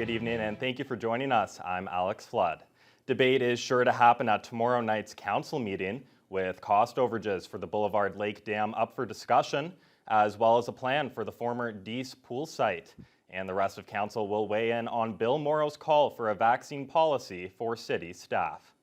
Good evening and thank you for joining us. I'm Alex Flood. Debate is sure to happen at tomorrow night's council meeting, with cost overages for the Boulevard Lake Dam up for discussion, as well as a plan for the former Dease pool site. And the rest of council will weigh in on Bill Morrow's call for a vaccine policy for city staff.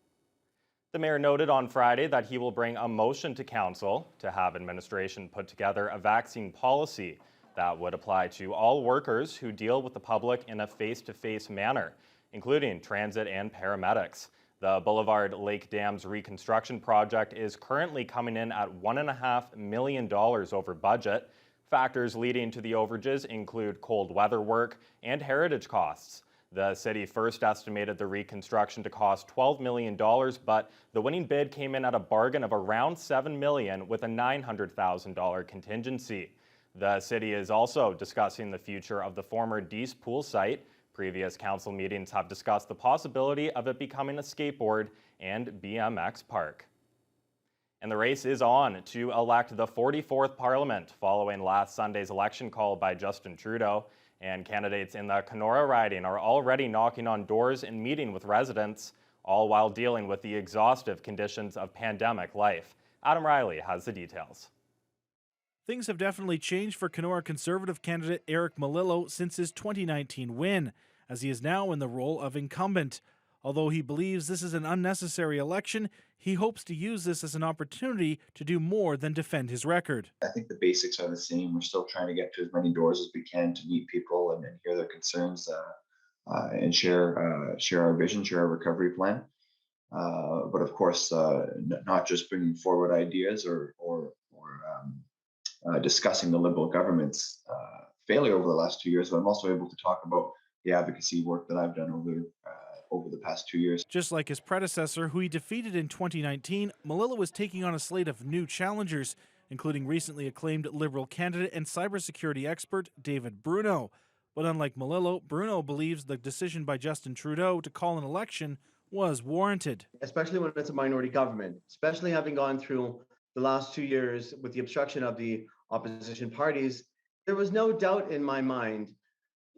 The mayor noted on Friday that he will bring a motion to council to have administration put together a vaccine policy that would apply to all workers who deal with the public in a face-to-face manner, including transit and paramedics. The Boulevard Lake Dam's reconstruction project is currently coming in at $1.5 million over budget. Factors leading to the overages include cold weather work and heritage costs. The city first estimated the reconstruction to cost $12 million, but the winning bid came in at a bargain of around $7 million with a $900,000 contingency. The city is also discussing the future of the former Dease pool site. Previous council meetings have discussed the possibility of it becoming a skateboard and BMX park. And the race is on to elect the 44th Parliament following last Sunday's election call by Justin Trudeau. And candidates in the Kenora riding are already knocking on doors and meeting with residents, all while dealing with the exhaustive conditions of pandemic life. Adam Riley has the details. Things have definitely changed for Kenora Conservative candidate Eric Malillo since his 2019 win, as he is now in the role of incumbent. Although he believes this is an unnecessary election, he hopes to use this as an opportunity to do more than defend his record. I think the basics are the same. We're still trying to get to as many doors as we can to meet people and hear their concerns and share our vision, share our recovery plan. But of course, not just bringing forward ideas or discussing the Liberal government's failure over the last 2 years, but I'm also able to talk about the advocacy work that I've done over the past 2 years. Just like his predecessor, who he defeated in 2019, Malillo was taking on a slate of new challengers, including recently acclaimed Liberal candidate and cybersecurity expert David Bruno. But unlike Malillo, Bruno believes the decision by Justin Trudeau to call an election was warranted. Especially when it's a minority government, especially having gone through the last 2 years with the obstruction of the opposition parties, there was no doubt in my mind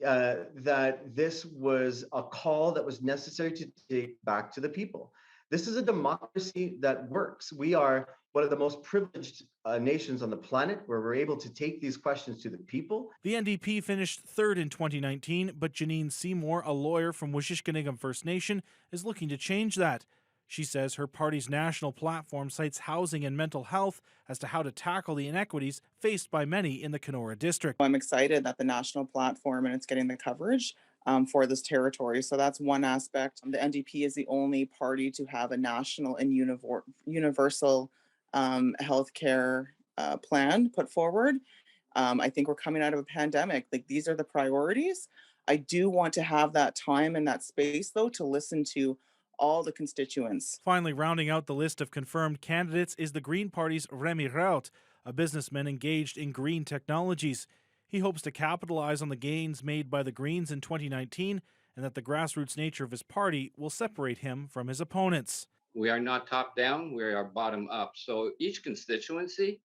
that this was a call that was necessary to take back to the people. This is a democracy that works. We are one of the most privileged nations on the planet where we're able to take these questions to the people. The NDP finished third in 2019, but Janine Seymour, a lawyer from Wishishkaniggum First Nation, is looking to change that. She says her party's national platform cites housing and mental health as to how to tackle the inequities faced by many in the Kenora district. I'm excited that the national platform and it's getting the coverage for this territory. So that's one aspect. The NDP is the only party to have a national and universal healthcare plan put forward. I think we're coming out of a pandemic. Like, these are the priorities. I do want to have that time and that space, though, to listen to all the constituents. Finally, rounding out the list of confirmed candidates is the Green Party's Remi Rheault, a businessman engaged in green technologies. He hopes to capitalize on the gains made by the Greens in 2019 and that the grassroots nature of his party will separate him from his opponents. We are not top down, we are bottom up. So each constituency,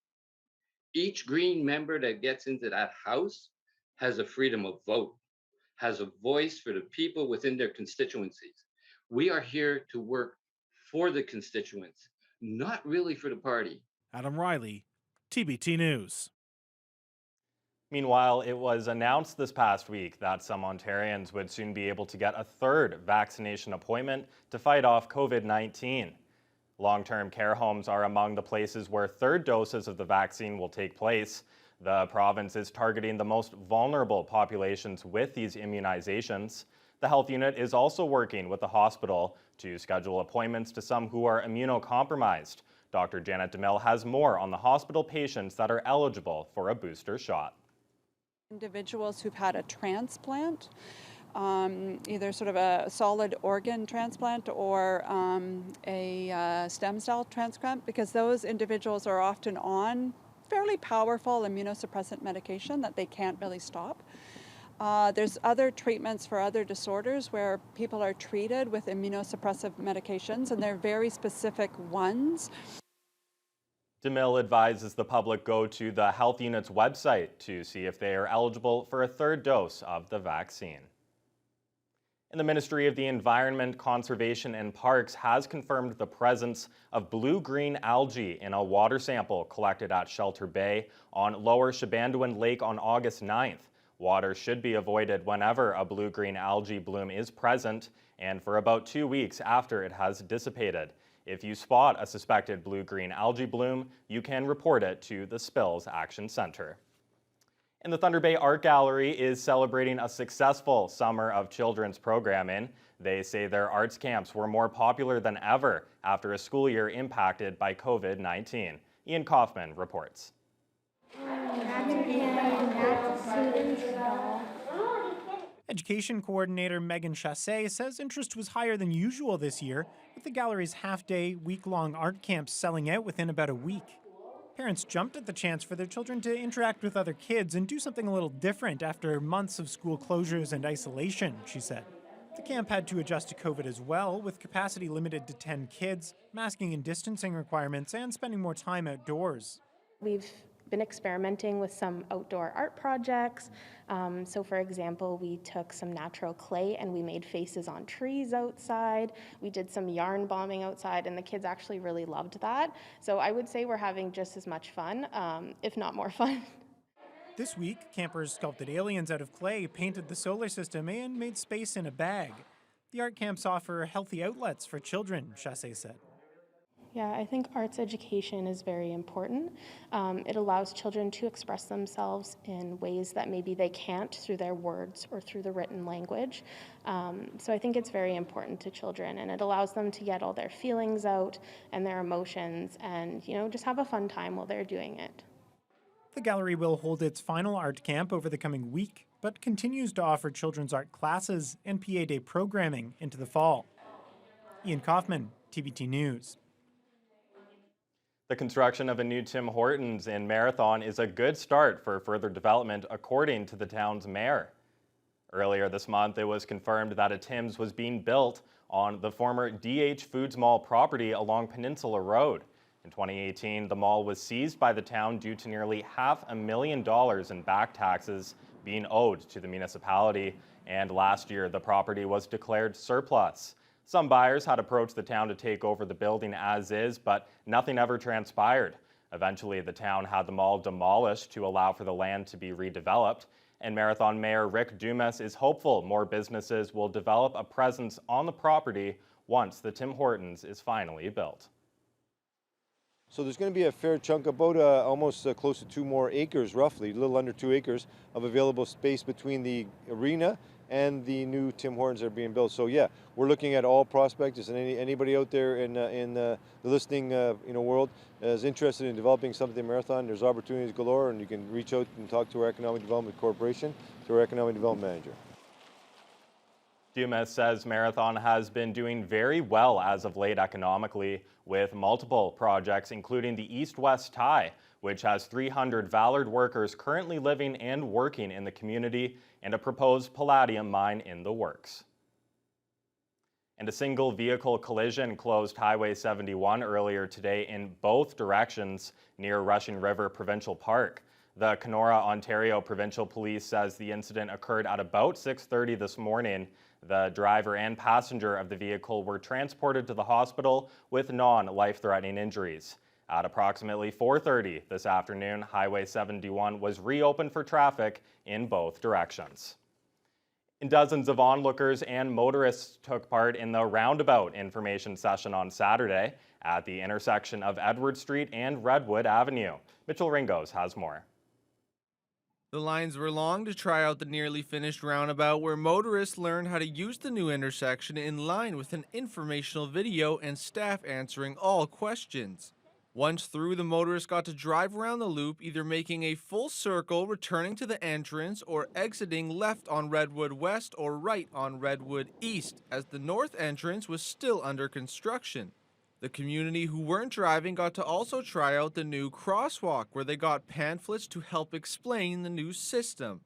each Green member that gets into that house has a freedom of vote, has a voice for the people within their constituencies. We are here to work for the constituents, not really for the party. Adam Riley, TBT News. Meanwhile, it was announced this past week that some Ontarians would soon be able to get a third vaccination appointment to fight off COVID-19. Long-term care homes are among the places where third doses of the vaccine will take place. The province is targeting the most vulnerable populations with these immunizations. The health unit is also working with the hospital to schedule appointments to some who are immunocompromised. Dr. Janet DeMille has more on the hospital patients that are eligible for a booster shot. Individuals who've had a transplant, either sort of a solid organ transplant or a stem cell transplant, because those individuals are often on fairly powerful immunosuppressant medication that they can't really stop. There's other treatments for other disorders where people are treated with immunosuppressive medications, and they're very specific ones. DeMille advises the public go to the health unit's website to see if they are eligible for a third dose of the vaccine. And the Ministry of the Environment, Conservation and Parks has confirmed the presence of blue-green algae in a water sample collected at Shelter Bay on Lower Shabandowan Lake on August 9th. Water should be avoided whenever a blue-green algae bloom is present and for about 2 weeks after it has dissipated. If you spot a suspected blue-green algae bloom, you can report it to the Spills Action Center. And the Thunder Bay Art Gallery is celebrating a successful summer of children's programming. They say their arts camps were more popular than ever after a school year impacted by COVID-19. Ian Kaufman reports. Education coordinator Maeghan Chasse says interest was higher than usual this year, with the gallery's half-day, week-long art camps selling out within about a week. Parents jumped at the chance for their children to interact with other kids and do something a little different after months of school closures and isolation, she said. The camp had to adjust to COVID as well, with capacity limited to 10 kids, masking and distancing requirements, and spending more time outdoors. We've been experimenting with some outdoor art projects. So for example, we took some natural clay and we made faces on trees outside. We did some yarn bombing outside and the kids actually really loved that. So I would say we're having just as much fun, if not more fun. This week, campers sculpted aliens out of clay, painted the solar system, and made space in a bag. The art camps offer healthy outlets for children, Chasse said. Yeah, I think arts education is very important. It allows children to express themselves in ways that maybe they can't through their words or through the written language. So I think it's very important to children, and it allows them to get all their feelings out and their emotions and, just have a fun time while they're doing it. The gallery will hold its final art camp over the coming week, but continues to offer children's art classes and PA Day programming into the fall. Ian Kaufman, TVT News. The construction of a new Tim Hortons in Marathon is a good start for further development, according to the town's mayor. Earlier this month, it was confirmed that a Tim's was being built on the former DH Foods Mall property along Peninsula Road. In 2018, the mall was seized by the town due to nearly $500,000 in back taxes being owed to the municipality, and last year the property was declared surplus. Some buyers had approached the town to take over the building as is, but nothing ever transpired. Eventually, the town had the mall demolished to allow for the land to be redeveloped, and Marathon Mayor Dumas is hopeful more businesses will develop a presence on the property once the Tim Hortons is finally built. So there's going to be a fair chunk, about almost close to 2 more acres, roughly, a little under 2 acres of available space between the arena and the new Tim Hortons that are being built. So yeah, we're looking at all prospects, and anybody out there in the listening world is interested in developing something in Marathon. There's opportunities galore, and you can reach out and talk to our Economic Development Corporation, to our Economic Development Manager. Dumas says Marathon has been doing very well as of late economically, with multiple projects including the East-West Tie, which has 300 Vallard workers currently living and working in the community, and a proposed palladium mine in the works. And a single vehicle collision closed Highway 71 earlier today in both directions near Rushing River Provincial Park. The Kenora, Ontario Provincial Police says the incident occurred at about 6:30 this morning. The driver and passenger of the vehicle were transported to the hospital with non-life-threatening injuries. At approximately 4:30 this afternoon, Highway 71 was reopened for traffic in both directions. And dozens of onlookers and motorists took part in the roundabout information session on Saturday at the intersection of Edward Street and Redwood Avenue. Mitchell Ringos has more. The lines were long to try out the nearly finished roundabout, where motorists learned how to use the new intersection in line with an informational video and staff answering all questions. Once through, the motorists got to drive around the loop, either making a full circle, returning to the entrance, or exiting left on Redwood West or right on Redwood East, as the north entrance was still under construction. The community who weren't driving got to also try out the new crosswalk, where they got pamphlets to help explain the new system.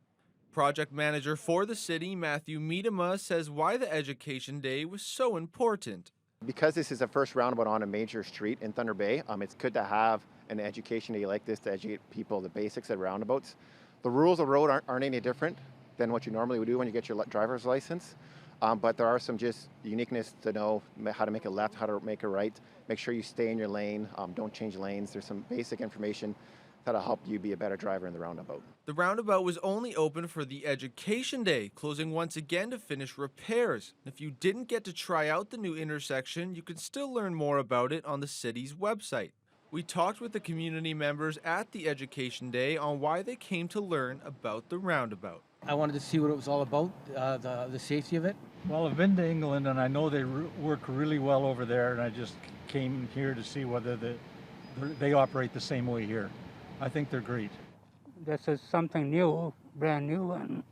Project manager for the city, Matthew Miedema, says why the education day was so important. Because this is the first roundabout on a major street in Thunder Bay, it's good to have an education day like this to educate people the basics of roundabouts. The rules of the road aren't any different than what you normally would do when you get your driver's license. but there are some just uniqueness to know how to make a left, how to make a right. Make sure you stay in your lane, don't change lanes. There's some basic information that'll help you be a better driver in the roundabout. The roundabout was only open for the Education Day, closing once again to finish repairs. If you didn't get to try out the new intersection, you can still learn more about it on the city's website. We talked with the community members at the Education Day on why they came to learn about the roundabout. I wanted to see what it was all about, the safety of it. Well, I've been to England and I know they work really well over there, and I just came here to see whether they operate the same way here. I think they're great. This is something new, brand new, and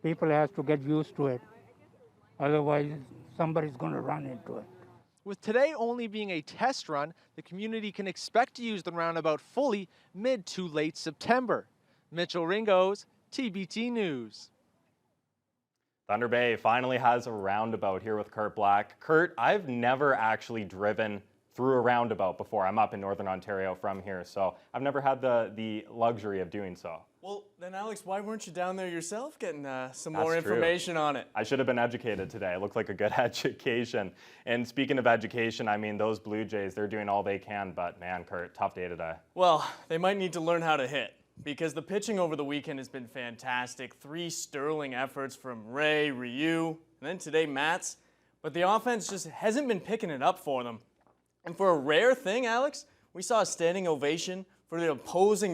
people have to get used to it. Otherwise, somebody's going to run into it. With today only being a test run, the community can expect to use the roundabout fully mid to late September. Mitchell Ringos, TBT News. Thunder Bay finally has a roundabout here with Kurt Black. Kurt, I've never actually driven through a roundabout before. I'm up in Northern Ontario from here, so I've never had the luxury of doing so. Well, then Alex, why weren't you down there yourself getting some That's more information true. on it? I should have been educated today. It looked like a good education. And speaking of education, I mean, those Blue Jays, they're doing all they can, but man, Kurt, tough day today. Well, they might need to learn how to hit, because the pitching over the weekend has been fantastic. 3 sterling efforts from Rheault, and then today Mats. But the offense just hasn't been picking it up for them. And for a rare thing, Alex, we saw a standing ovation for the opposing